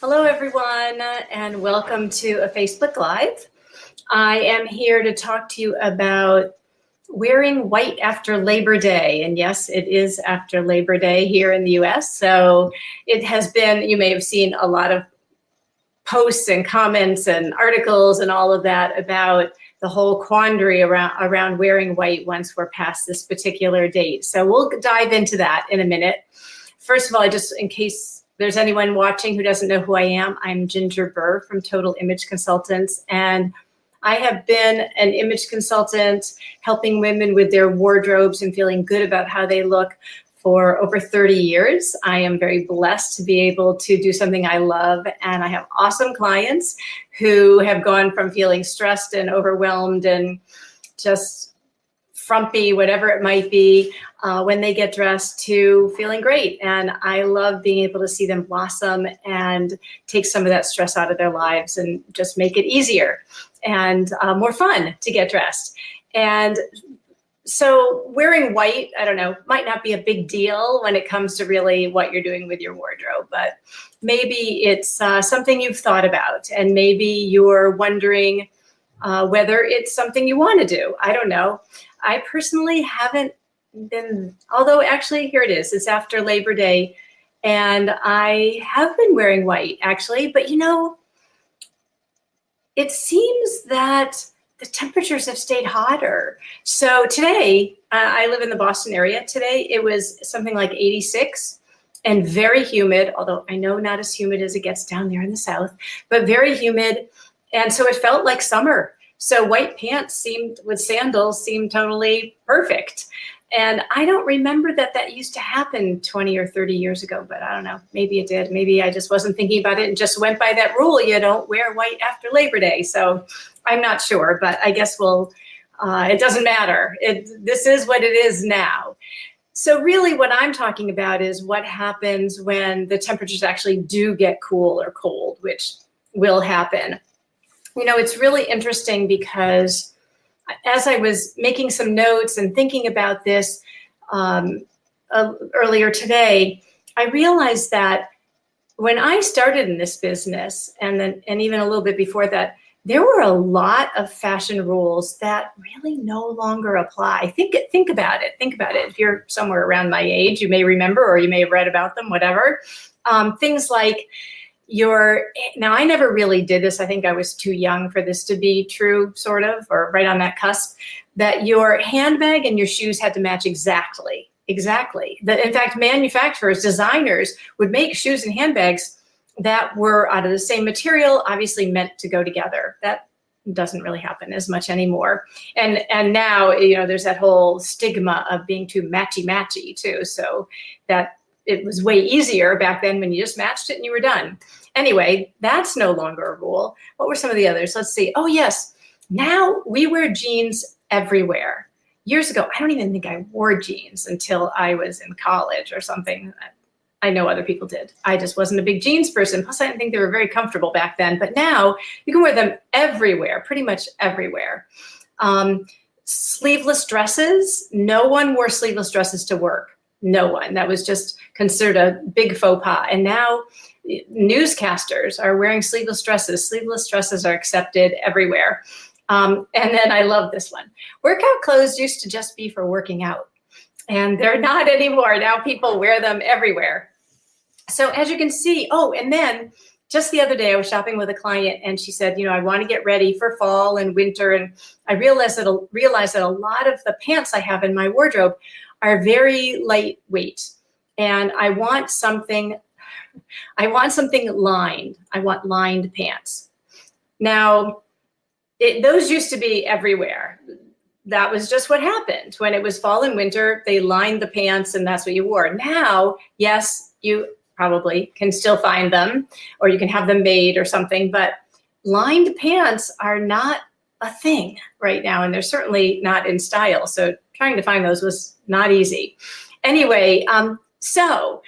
Hello, everyone, and welcome to a Facebook Live. I am here to talk to you about wearing white after Labor Day. And yes, it is after Labor Day here in the US. So it has been, you may have seen a lot of posts and comments and articles and all of that about the whole quandary around wearing white once we're past this particular date. So we'll dive into that in a minute. First of all, just in case there's anyone watching who doesn't know who I am, I'm Ginger Burr from Total Image Consultants, and I have been an image consultant helping women with their wardrobes and feeling good about how they look for over 30 years. I am very blessed to be able to do something I love, and I have awesome clients who have gone from feeling stressed and overwhelmed and just frumpy, whatever it might be, when they get dressed, to feeling great. And I love being able to see them blossom and take some of that stress out of their lives and just make it easier and more fun to get dressed. And so wearing white, I don't know, might not be a big deal when it comes to really what you're doing with your wardrobe, but maybe it's something you've thought about, and maybe you're wondering whether it's something you want to do. I don't know. I personally haven't been, although actually here it is, it's after Labor Day, and I have been wearing white actually, but you know, it seems that the temperatures have stayed hotter. So today, I live in the Boston area. Today it was something like 86 and very humid, although I know not as humid as it gets down there in the South, but very humid. And so it felt like summer. So white pants with sandals seemed totally perfect. And I don't remember that used to happen 20 or 30 years ago, but I don't know, maybe it did. Maybe I just wasn't thinking about it and just went by that rule, you don't wear white after Labor Day. So I'm not sure, but I guess it doesn't matter. This is what it is now. So really what I'm talking about is what happens when the temperatures actually do get cool or cold, which will happen. You know, it's really interesting because as I was making some notes and thinking about this earlier today, I realized that when I started in this business, and even a little bit before that, there were a lot of fashion rules that really no longer apply. Think about it. Think about it. If you're somewhere around my age, you may remember, or you may have read about them, whatever. Things like now I never really did this. I think I was too young for this to be true, sort of, or right on that cusp, that your handbag and your shoes had to match exactly. In fact, manufacturers, designers would make shoes and handbags that were out of the same material, obviously meant to go together. That doesn't really happen as much anymore. And now, you know, there's that whole stigma of being too matchy too. So that it was way easier back then when you just matched it and you were done. Anyway, that's no longer a rule. What were some of the others? Let's see. Oh yes, now we wear jeans everywhere. Years ago, I don't even think I wore jeans until I was in college or something. I know other people did. I just wasn't a big jeans person. Plus, I didn't think they were very comfortable back then. But now you can wear them everywhere, pretty much everywhere. Sleeveless dresses. No one wore sleeveless dresses to work. No one. That was just considered a big faux pas. And now newscasters are wearing sleeveless dresses. Sleeveless dresses are accepted everywhere. And then I love this one. Workout clothes used to just be for working out, and they're not anymore. Now people wear them everywhere. So as you can see, and then just the other day I was shopping with a client, and she said, you know, I want to get ready for fall and winter. And I realized that a lot of the pants I have in my wardrobe are very lightweight, and I want something lined. I want lined pants. Now, those used to be everywhere. That was just what happened. When it was fall and winter, they lined the pants and that's what you wore. Now, yes, you probably can still find them, or you can have them made or something, but lined pants are not a thing right now, and they're certainly not in style. So trying to find those was not easy. Anyway, so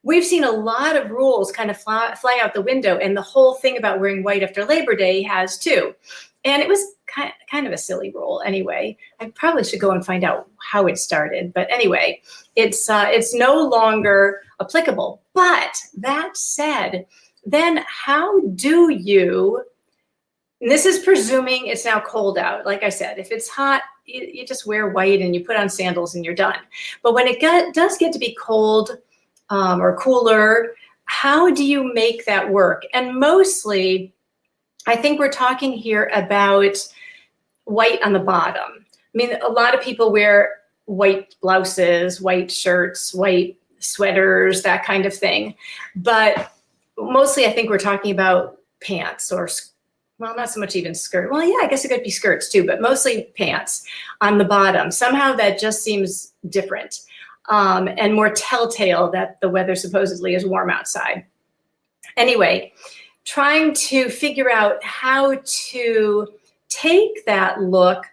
we've seen a lot of rules kind of fly out the window, and the whole thing about wearing white after Labor Day has too. And it was kind of a silly rule anyway. I probably should go and find out how it started. But anyway, it's no longer applicable. But that said, then how do you, and this is presuming it's now cold out. Like I said, if it's hot, you just wear white and you put on sandals and you're done. But when it does get to be cold or cooler, how do you make that work? And mostly, I think we're talking here about white on the bottom. I mean, a lot of people wear white blouses, white shirts, white sweaters, that kind of thing. But mostly I think we're talking about pants or, well, not so much even skirt. Well, yeah, I guess it could be skirts too, but mostly pants on the bottom. Somehow that just seems different and more telltale that the weather supposedly is warm outside. Anyway, trying to figure out how to take that look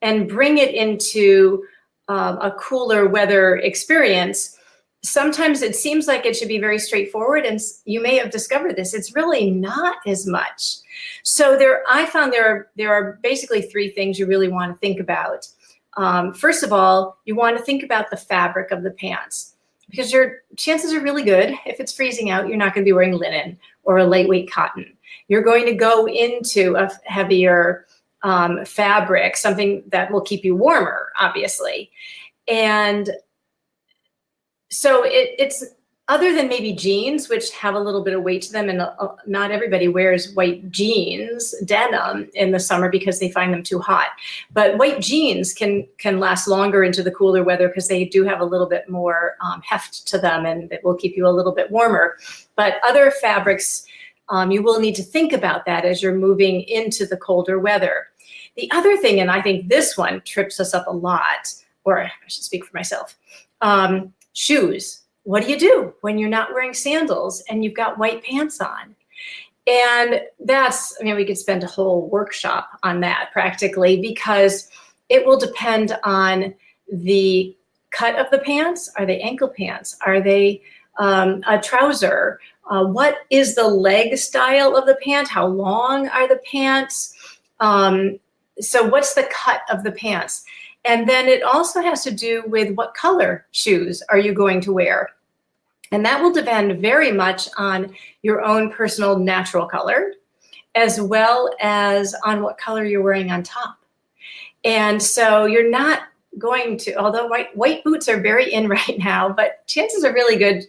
and bring it into a cooler weather experience. Sometimes it seems like it should be very straightforward, and you may have discovered this. It's really not as much. So I found there are basically three things you really want to think about. First of all, you want to think about the fabric of the pants, because your chances are really good, if it's freezing out, you're not going to be wearing linen or a lightweight cotton. You're going to go into a heavier fabric, something that will keep you warmer, obviously. And so it's other than maybe jeans, which have a little bit of weight to them, and not everybody wears white jeans, denim, in the summer because they find them too hot. But white jeans can last longer into the cooler weather because they do have a little bit more heft to them, and it will keep you a little bit warmer. But other fabrics, you will need to think about that as you're moving into the colder weather. The other thing, and I think this one trips us up a lot, or I should speak for myself, shoes. What do you do when you're not wearing sandals and you've got white pants on? And that's, I mean, we could spend a whole workshop on that practically, because it will depend on the cut of the pants. Are they ankle pants? Are they a trouser? What is the leg style of the pant? How long are the pants? So what's the cut of the pants? And then it also has to do with what color shoes are you going to wear? And that will depend very much on your own personal natural color, as well as on what color you're wearing on top. And so you're not going to, although white boots are very in right now, but chances are really good,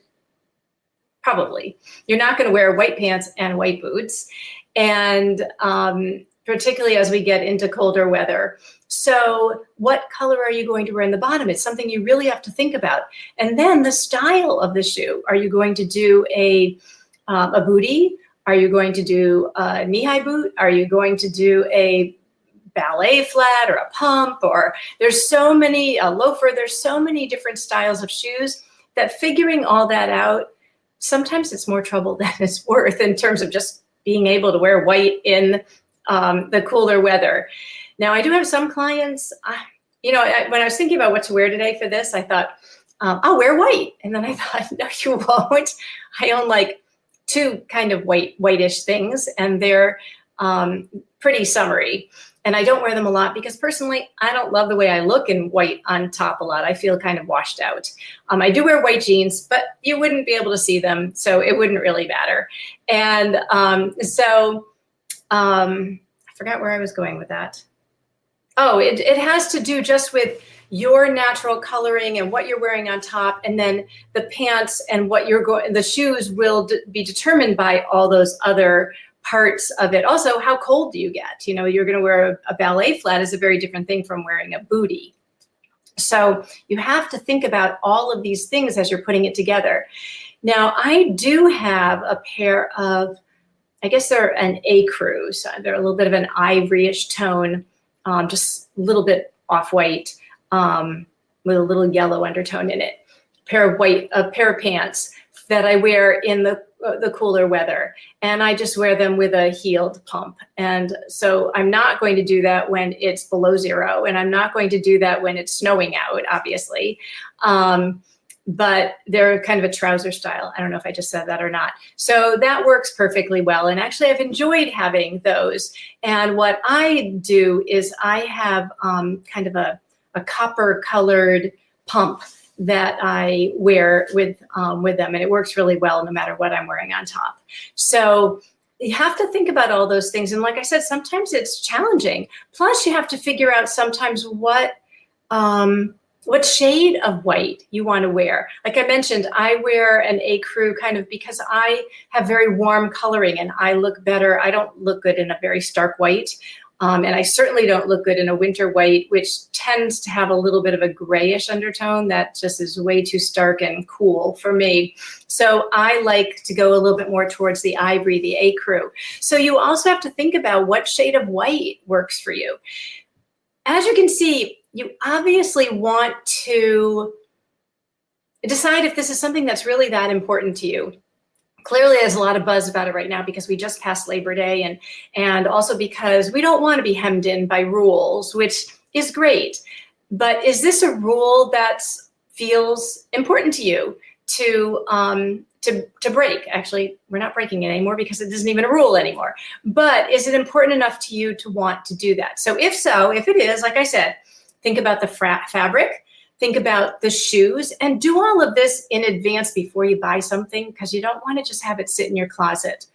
probably, you're not going to wear white pants and white boots. And particularly as we get into colder weather. So what color are you going to wear in the bottom? It's something you really have to think about. And then the style of the shoe. Are you going to do a bootie? Are you going to do a knee-high boot? Are you going to do a ballet flat or a pump? Or there's so many, a loafer, there's so many different styles of shoes that figuring all that out, sometimes it's more trouble than it's worth in terms of just being able to wear white in the cooler weather. Now, I do have some clients, when I was thinking about what to wear today for this, I thought, I'll wear white. And then I thought, no, you won't. I own like two kind of whitish things, and they're pretty summery. And I don't wear them a lot because personally, I don't love the way I look in white on top a lot. I feel kind of washed out. I do wear white jeans, but you wouldn't be able to see them, so it wouldn't really matter. And I forgot where I was going with that. Oh, it has to do just with your natural coloring and what you're wearing on top, and then the pants and what you're going, the shoes will be determined by all those other parts of it. Also, how cold do you get? You know, you're going to wear a ballet flat is a very different thing from wearing a bootie. So you have to think about all of these things as you're putting it together. Now, I do have a pair of, I guess they're an ecru, so they're a little bit of an ivoryish tone, just a little bit off-white with a little yellow undertone in it. A pair of pants that I wear in the cooler weather, and I just wear them with a heeled pump. And so I'm not going to do that when it's below zero, and I'm not going to do that when it's snowing out, obviously. But they're kind of a trouser style. I don't know if I just said that or not. So that works perfectly well. And actually, I've enjoyed having those. And what I do is I have kind of a copper colored pump that I wear with them, and it works really well no matter what I'm wearing on top. So you have to think about all those things, and like I said, sometimes it's challenging. Plus, you have to figure out sometimes what shade of white you want to wear. Like I mentioned, I wear an ecru kind of because I have very warm coloring and I look better. I don't look good in a very stark white. And I certainly don't look good in a winter white, which tends to have a little bit of a grayish undertone that just is way too stark and cool for me. So I like to go a little bit more towards the ivory, the ecru. So you also have to think about what shade of white works for you. As you can see, you obviously want to decide if this is something that's really that important to you. Clearly, there's a lot of buzz about it right now because we just passed Labor Day, and also because we don't want to be hemmed in by rules, which is great. But is this a rule that feels important to you to break? Actually, we're not breaking it anymore because it isn't even a rule anymore. But is it important enough to you to want to do that? So if it is, like I said, think about the fabric. Think about the shoes, and do all of this in advance before you buy something, because you don't want to just have it sit in your closet.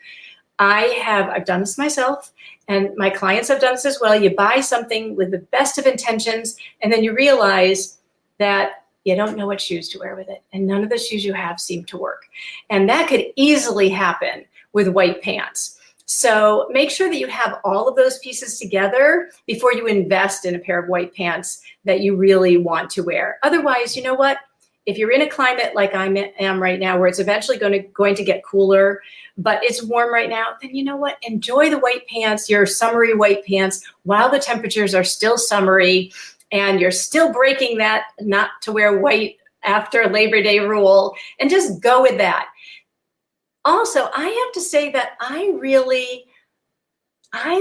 I've done this myself, and my clients have done this as well. You buy something with the best of intentions, and then you realize that you don't know what shoes to wear with it, and none of the shoes you have seem to work. And that could easily happen with white pants. So make sure that you have all of those pieces together before you invest in a pair of white pants that you really want to wear. Otherwise, you know what? If you're in a climate like I am right now, where it's eventually going to get cooler, but it's warm right now, then you know what? Enjoy the white pants, your summery white pants, while the temperatures are still summery and you're still breaking that not to wear white after Labor Day rule, and just go with that. Also, I have to say that I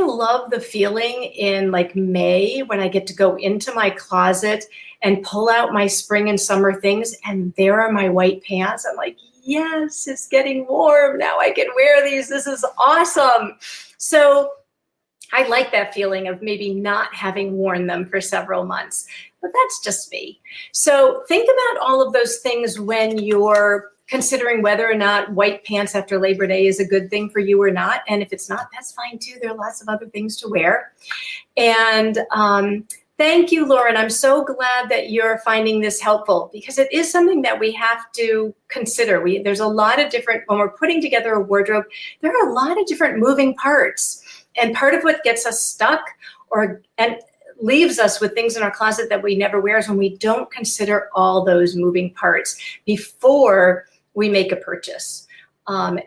love the feeling in like May when I get to go into my closet and pull out my spring and summer things, and there are my white pants. I'm like, yes, it's getting warm. Now I can wear these. This is awesome. So I like that feeling of maybe not having worn them for several months, but that's just me. So think about all of those things when you're considering whether or not white pants after Labor Day is a good thing for you or not. And if it's not, that's fine too. There are lots of other things to wear. And thank you, Lauren. I'm so glad that you're finding this helpful, because it is something that we have to consider. There's a lot of different, when we're putting together a wardrobe, there are a lot of different moving parts. And part of what gets us stuck and leaves us with things in our closet that we never wear is when we don't consider all those moving parts before we make a purchase. And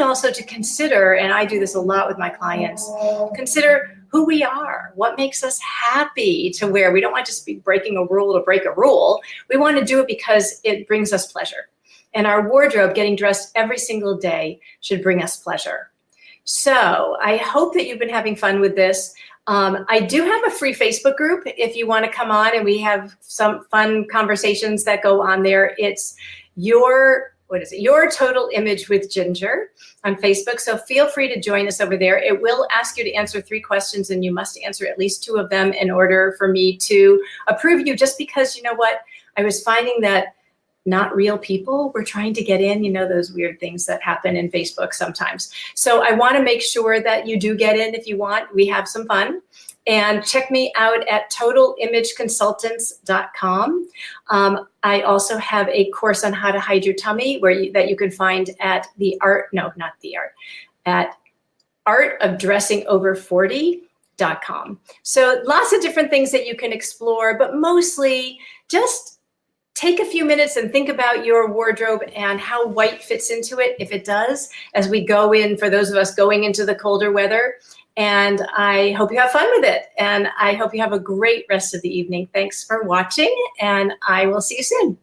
also to consider, and I do this a lot with my clients, consider who we are, what makes us happy to wear. We don't want to just be breaking a rule to break a rule. We want to do it because it brings us pleasure. And our wardrobe, getting dressed every single day, should bring us pleasure. So I hope that you've been having fun with this. I do have a free Facebook group if you want to come on, and we have some fun conversations that go on there. It's Your Total Image with Ginger on Facebook. So feel free to join us over there. It will ask you to answer 3 questions, and you must answer at least 2 of them in order for me to approve you, just because, you know what, I was finding that not real people were trying to get in, those weird things that happen in Facebook sometimes. So I want to make sure that you do get in if you want. We have some fun. And check me out at totalimageconsultants.com. I also have a course on how to hide your tummy that you can find at artofdressingover40.com. So lots of different things that you can explore, but mostly just take a few minutes and think about your wardrobe and how white fits into it, if it does, as we go in, for those of us going into the colder weather. And I hope you have fun with it. And I hope you have a great rest of the evening. Thanks for watching, and I will see you soon.